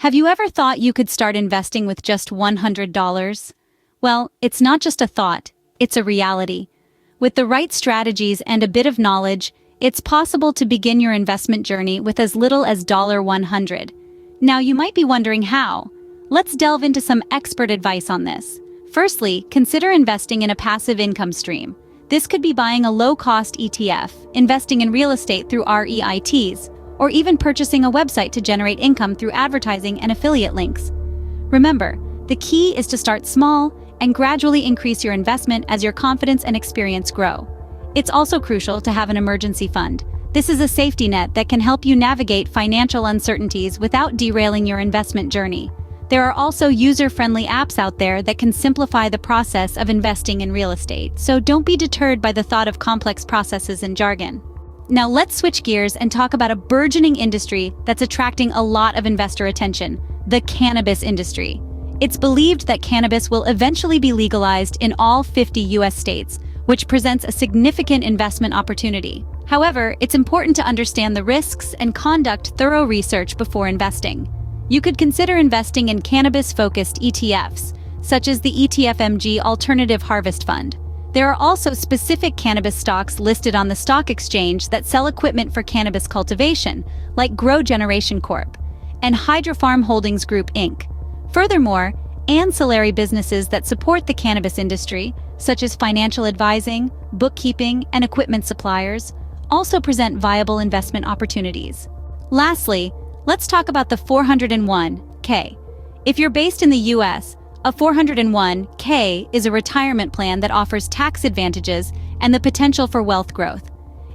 Have you ever thought you could start investing with just $100? Well, it's not just a thought, it's a reality. With the right strategies and a bit of knowledge, it's possible to begin your investment journey with as little as $100. Now, you might be wondering how. Let's delve into some expert advice on this. Firstly, consider investing in a passive income stream. This could be buying a low-cost ETF, investing in real estate through REITs, or even purchasing a website to generate income through advertising and affiliate links. Remember, the key is to start small and gradually increase your investment as your confidence and experience grow. It's also crucial to have an emergency fund. This is a safety net that can help you navigate financial uncertainties without derailing your investment journey. There are also user-friendly apps out there that can simplify the process of investing in real estate, so don't be deterred by the thought of complex processes and jargon. Now let's switch gears and talk about a burgeoning industry that's attracting a lot of investor attention: the cannabis industry. It's believed that cannabis will eventually be legalized in all 50 US states, which presents a significant investment opportunity. However, it's important to understand the risks and conduct thorough research before investing. You could consider investing in cannabis-focused ETFs, such as the ETFMG Alternative Harvest Fund. There are also specific cannabis stocks listed on the stock exchange that sell equipment for cannabis cultivation, like Grow Generation Corp. and Hydrofarm Holdings Group, Inc. Furthermore, ancillary businesses that support the cannabis industry, such as financial advising, bookkeeping, and equipment suppliers, also present viable investment opportunities. Lastly, let's talk about the 401k. If you're based in the US, a 401k is a retirement plan that offers tax advantages and the potential for wealth growth.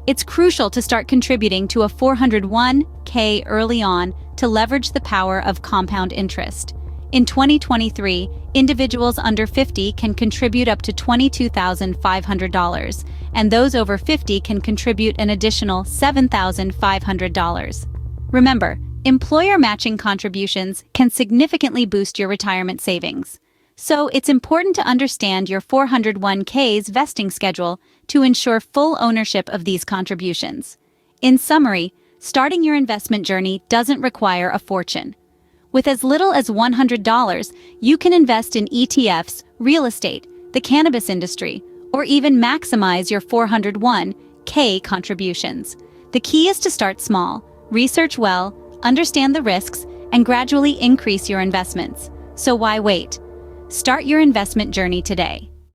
It's crucial to start contributing to a 401k early on to leverage the power of compound interest. In 2023, individuals under 50 can contribute up to $22,500, and those over 50 can contribute an additional $7,500. Remember, employer matching contributions can significantly boost your retirement savings. So it's important to understand your 401k's vesting schedule to ensure full ownership of these contributions. In summary, starting your investment journey doesn't require a fortune. With as little as $100, you can invest in ETFs, real estate, the cannabis industry, or even maximize your 401k contributions. The key is to start small, research well, understand the risks, and gradually increase your investments. So why wait? Start your investment journey today.